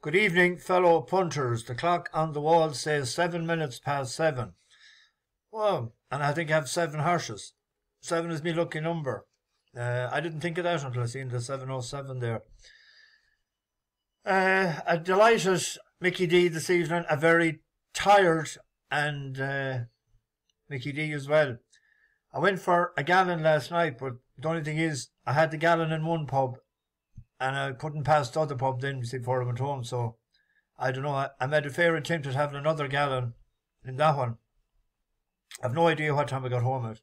Good evening, fellow punters. The clock on the wall says 7 minutes past 7. Well, and I think I have 7 horses. 7 is my lucky number. I didn't think of that until I seen the 707 there. A delighted Mickey D this evening. A very tired and Mickey D as well. I went for a gallon last night, but the only thing is I had the gallon in one pub and I couldn't pass the other pub then before I went home. So I don't know. I made a fair attempt at having another gallon in that one. I've no idea what time I got home at.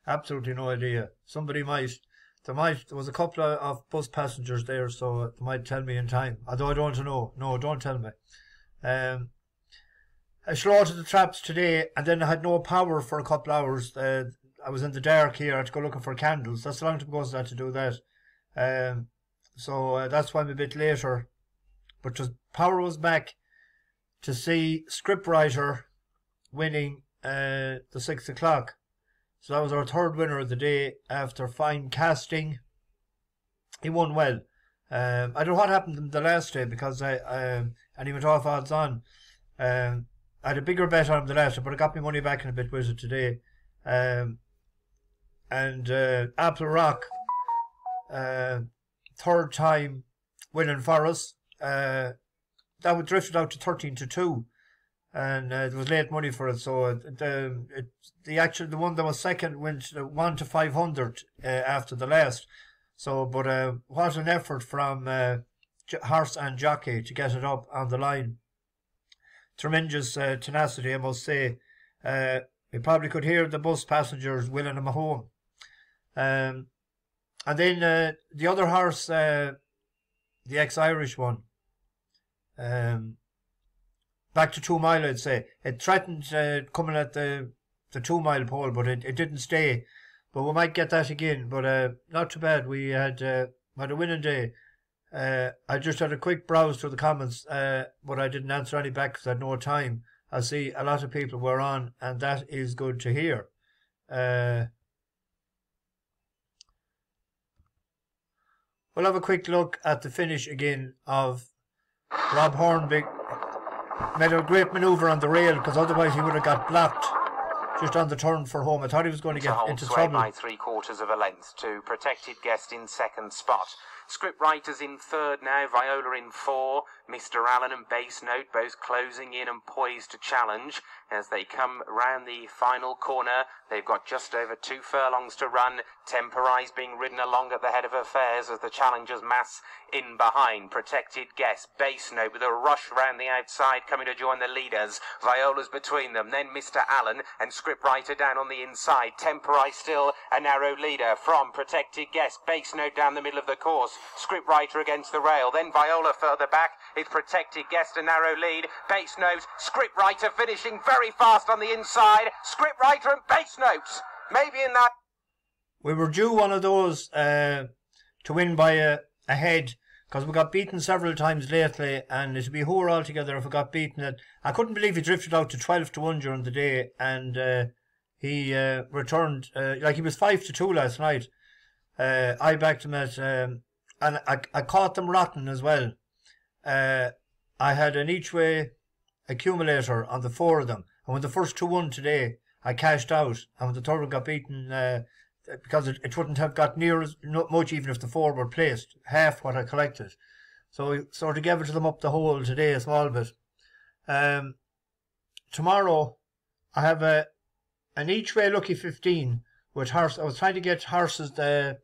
Absolutely no idea. Somebody might. There was a couple of bus passengers there, so they might tell me in time. Although I don't know. No, don't tell me. I slaughtered the traps today, and then I had no power for a couple of hours. I was in the dark here. I had to go looking for candles. That's a long time ago since I had to do that. So that's why I'm a bit later. But just power was back to see Scriptwriter winning the 6 o'clock. So that was our third winner of the day after fine casting. He won well. I don't know what happened the last day because and he went off odds on. I had a bigger bet on him the last day, but I got my money back in a bit with it today. And Apple Rock, third time winning for us. That would drifted out to 13-2. And it was late money for it, so the one that was second went 1 to 500 after the last. So, but what an effort from horse and jockey to get it up on the line. Tremendous tenacity, I must say. You probably could hear the bus passengers willing him home. And then the other horse, the ex-Irish one. Back to 2 mile, I'd say. It threatened coming at the 2 mile pole, but it didn't stay. But we might get that again. But not too bad. We had a winning day. I just had a quick browse through the comments, but I didn't answer any back because I had no time. I see a lot of people were on, and that is good to hear. We'll have a quick look at the finish again of Rob Hornby. Made a great manoeuvre on the rail because otherwise he would have got blocked just on the turn for home. I thought he was going to get into trouble. By 3/4 of a length to Protected Guest in second spot. Scriptwriters in third now, Viola in 4, Mr. Allen and Bass Note both closing in and poised to challenge as they come round the final corner. They've got just over 2 furlongs to run. Temporize being ridden along at the head of affairs as the challengers mass in behind. Protected Guest, Bass Note with a rush round the outside coming to join the leaders. Viola's between them, then Mr. Allen and Scriptwriter down on the inside. Temporize still a narrow leader from Protected Guest. Bass Note down the middle of the course. Scriptwriter against the rail, then Viola further back. It's Protected Guest, a narrow lead. Bass Note, Scriptwriter finishing very fast on the inside. Scriptwriter and Bass Note, maybe in that. We were due one of those to win by a head because we got beaten several times lately, and it'd be a whore altogether if we got beaten. I couldn't believe he drifted out to 12-1 during the day, and he returned like he was 5-2 last night. I backed him at. And I caught them rotten as well. I had an each-way accumulator on the 4 of them. And when the first 2 won today, I cashed out. And when the third one got beaten, because it wouldn't have got near as much even if the 4 were placed. Half what I collected. So we sort of gave it to them up the hole today a small bit. Tomorrow, I have an each-way lucky 15 with horse. I was trying to get horses that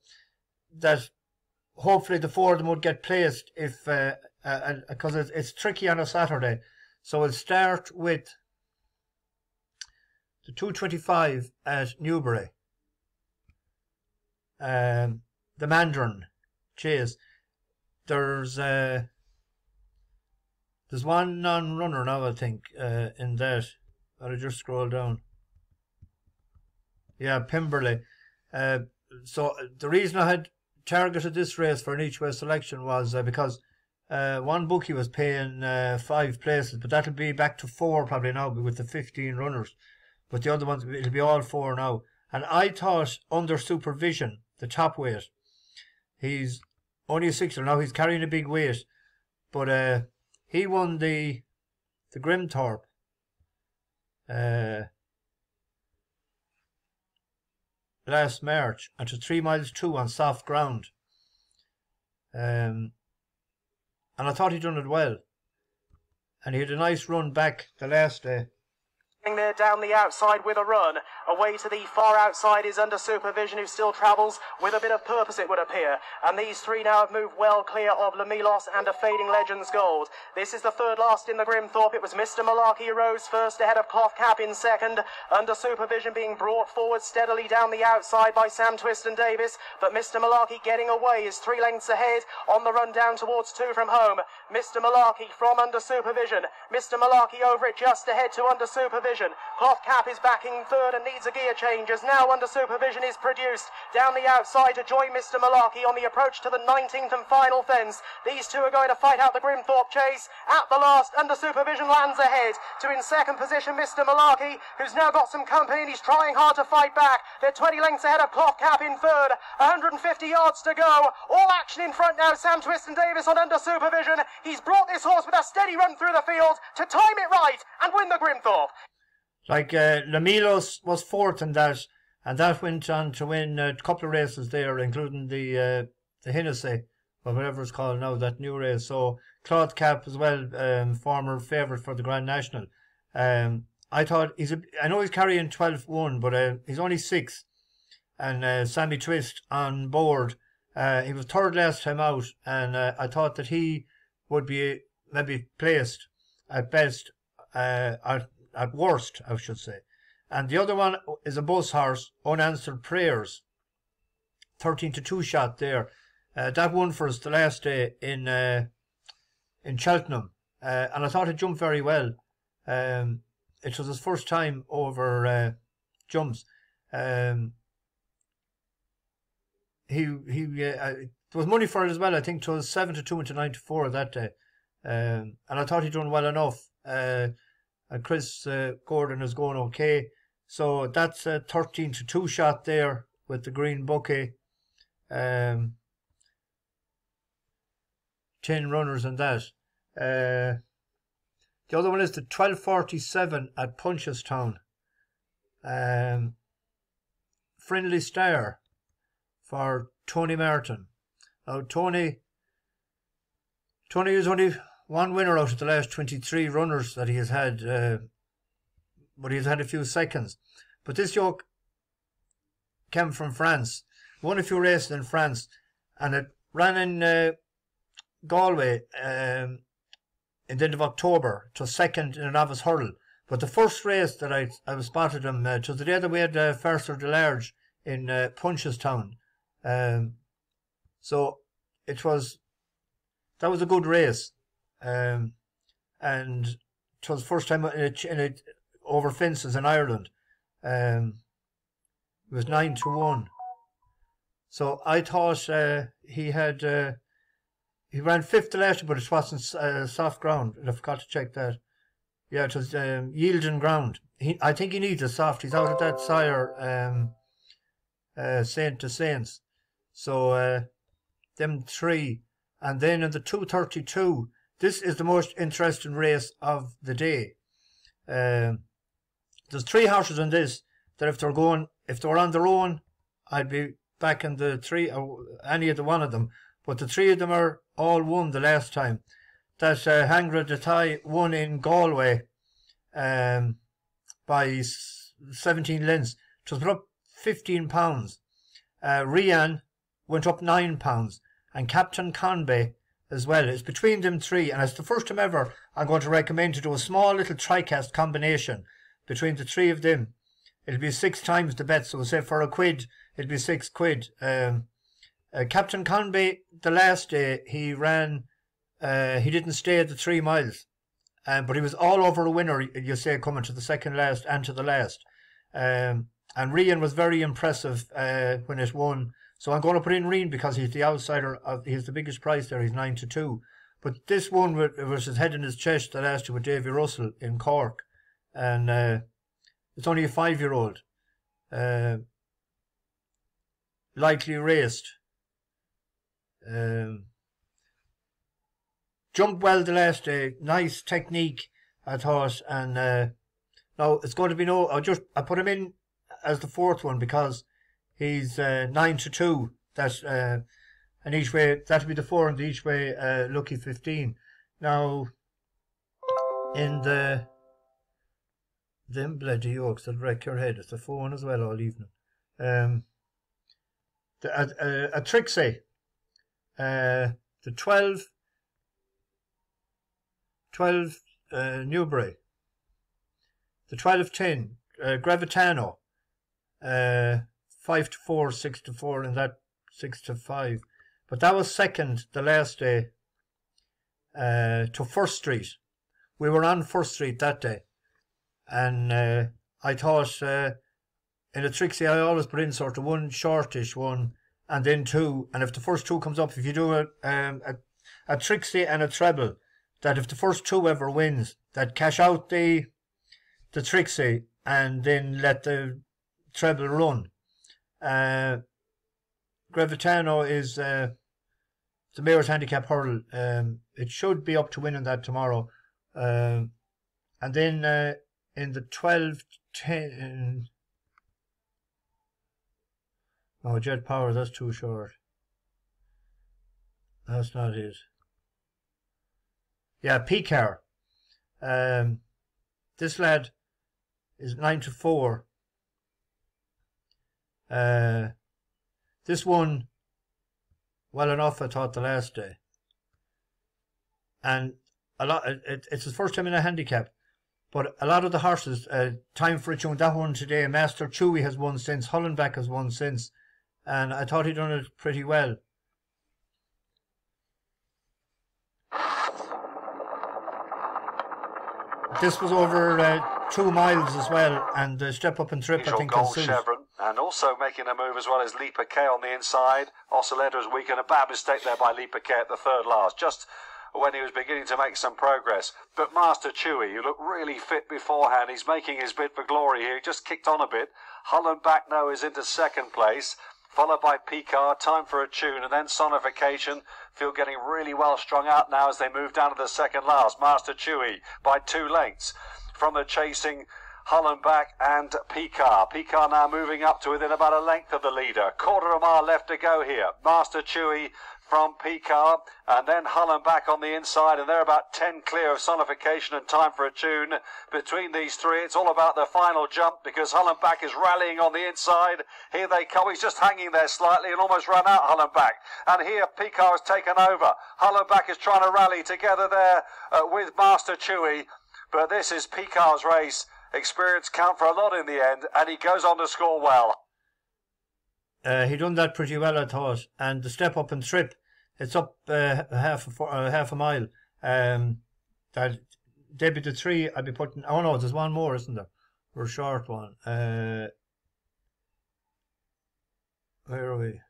hopefully the 4 of them would get placed if because it's tricky on a Saturday. So we'll start with the 225 at Newbury. The Mandarin Chase. There's one non-runner now, I think, in that. I'll just scroll down. Yeah, Pimberley. So the reason I had targeted this race for an each-way selection was because one bookie was paying 5 places, but that'll be back to 4 probably now with the 15 runners. But the other ones, it'll be all 4 now. And I thought Undersupervision, the top weight, he's only a 6er now. He's carrying a big weight, but he won the Grimthorpe. Last March, and to 3 miles 2 on soft ground. And I thought he'd done it well. And he had a nice run back the last day. There down the outside with a run. Away to the far outside is Under Supervision, who still travels with a bit of purpose, it would appear. And these three now have moved well clear of Lamilos and a Fading Legends Gold. This is the third last in the Grimthorpe. It was Mr. Malarkey who rose first, ahead of Cloth Cap in second. Under Supervision being brought forward steadily down the outside by Sam Twist and Davis. But Mr. Malarkey getting away is 3 lengths ahead on the run down towards 2 from home. Mr. Malarkey from Under Supervision. Mr. Malarkey over it just ahead to Under Supervision. Cloth Cap is backing third and needs a gear change as now Under Supervision is produced down the outside to join Mr. Malarkey on the approach to the 19th and final fence. These two are going to fight out the Grimthorpe chase. At the last, Under Supervision lands ahead to in second position Mr. Malarkey, who's now got some company and he's trying hard to fight back. They're 20 lengths ahead of Cloth Cap in third. 150 yards to go. All action in front now. Sam Twist and Davis on Under Supervision. He's brought this horse with a steady run through the field to time it right and win the Grimthorpe. Like Lamilos was fourth in that, and that went on to win a couple of races there, including the Hennessy, or whatever it's called now, that new race. So Cloth Cap as well, former favourite for the Grand National. I thought I know he's carrying 12-1, but he's only 6, and Sammy Twist on board. He was third last time out, and I thought that he would be maybe placed at best, at worst, I should say. And the other one is a bus horse, Unanswered Prayers. 13-2 shot there. That won for us the last day in Cheltenham. And I thought it jumped very well. It was his first time over jumps. There was money for it as well. I think it was 7-2 into 9-4 that day. And I thought he'd done well enough. And Chris Gordon is going okay. So that's a 13-2 shot there with the green bouquet. 10 runners in that. The other one is the 12:47 at Punchestown. Friendly Star for Tony Martin. Now Tony is only one winner out of the last 23 runners that he has had, but he's had a few seconds. But this yoke came from France, won a few races in France, and it ran in Galway in the end of October to second in a novice hurdle. But the first race that I was spotted him, it was the day that we had Farser de Large in Punchestown. So that was a good race. And it was the first time in over fences in Ireland. It was 9-1. So I thought he ran fifth the last year, but it wasn't soft ground. I forgot to check that. Yeah, it was yielding ground. I think he needs a soft. He's out of that sire Saint to Saints. So them three. And then in the 2:32, this is the most interesting race of the day. There's 3 horses in this that if they were on their own, I'd be backing the 3 or any of the one of them. But the 3 of them are all won the last time. That Hangra de Thai won in Galway by 17 lengths. It was up £15. Rian went up £9, and Captain Conbay as well. It's between them 3, and it's the first time ever I'm going to recommend to do a small little tri-cast combination between the 3 of them. It'll be 6 times the bet, so say for £1, it'll be £6. Captain Conbay, the last day he ran, he didn't stay at the 3 miles, but he was all over a winner, you say, coming to the second last and to the last. And Rian was very impressive when it won. So I'm going to put in Rian because he's the outsider. He's the biggest price there. He's 9-2. But this one was his head in his chest the last year with Davy Russell in Cork. And it's only a 5-year-old. Lightly raced. jumped well the last day. Nice technique, I thought. And now it's going to be I put him in as the fourth one because he's 9-2. That's and each way that'll be the 4 and each way lucky 15. Now in them bloody yokes that wreck your head. It's a 4-1 as well all evening. A Trixie, the 12 Newbury, the 12-10 Grivetana, 5-4, 6-4, and that 6-5. But that was second the last day to First Street. We were on First Street that day, and I thought in a Trixie I always put in sort of one shortish one and then 2, and if the first 2 comes up, if you do a Trixie and a treble, that if the first 2 ever wins, that cash out the Trixie and then let the treble run. Grivetana is the Mayor's Handicap Hurl. It should be up to winning that tomorrow. And then in the 12-10... No, Jet Power, that's too short. That's not it. Yeah, Pikar. This lad is 9-4. This one, well enough, I thought, the last day. And it's his first time in a handicap. But a lot of the horses, Time for a Tune, that one today, Master Chewy has won since, Hullenback has won since. And I thought he'd done it pretty well. This was over 2 miles as well, and the step up and trip, I think, goal Chevron, and also making a move as well as Leaper K on the inside. Oscillator is weak, and a bad mistake there by Leaper K at the third last, just when he was beginning to make some progress. But Master Chewy, who looked really fit beforehand, he's making his bid for glory here. He just kicked on a bit. Hullenback now is into second place, followed by Pikar, Time for a Tune, and then Sonification. Feel getting really well strung out now as they move down to the second last. Master Chewy by 2 lengths from the chasing Hullenback and Pikar. Pikar now moving up to within about a length of the leader. Quarter of a mile left to go here. Master Chewy from Pikar, and then Hullenback on the inside, and they're about 10 clear of Sonification and Time for a Tune. Between these 3, it's all about the final jump, because Hullenback is rallying on the inside. Here they come. He's just hanging there slightly and almost run out, Hullenback. And here Pikar has taken over. Hullenback is trying to rally together there with Master Chewy, but this is Pikar's race. Experience count for a lot in the end, and he goes on to score well. He done that pretty well, I thought. And the step up and trip, it's up half a mile. That debut to 3, I'd be putting. Oh no, there's one more, isn't there? For a short one. Where are we?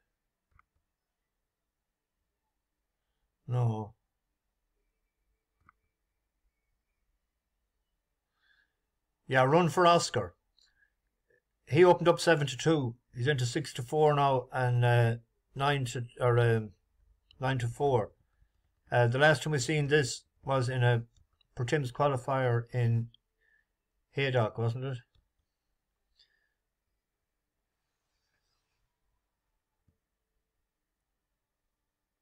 No. Yeah, Run for Oscar. He opened up 7-2. He's into 6-4 now, and 9-4. The last time we seen this was in a for Tim's qualifier in Haydock, wasn't it?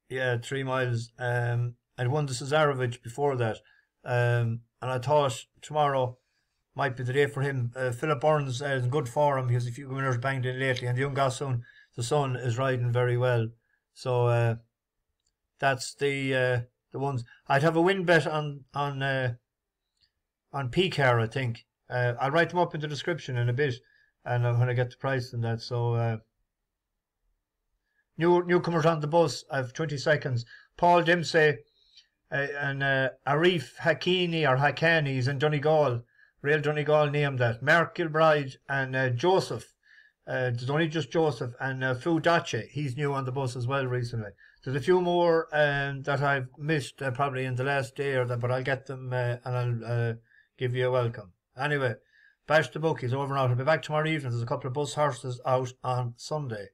Yeah, 3 miles. And won the Cesarovich before that. And I thought tomorrow might be the day for him. Philip Burns is in good form because a few winners banged in lately, and the young Gossoon, the son, is riding very well. So that's the ones. I'd have a win bet on Pikar, I think. I'll write them up in the description in a bit, and when I get the price and that. So newcomers on the bus. I have 20 seconds. Paul Dempsey and Arif Hakini or Hakani is in Donegal. Real Donegal named that. Mark Gilbride and Joseph. There's only just Joseph and Fu Dace. He's new on the bus as well recently. There's a few more that I've missed probably in the last day or that, but I'll get them and I'll give you a welcome. Anyway, bash the bookies over and out. I'll be back tomorrow evening. There's a couple of bus horses out on Sunday.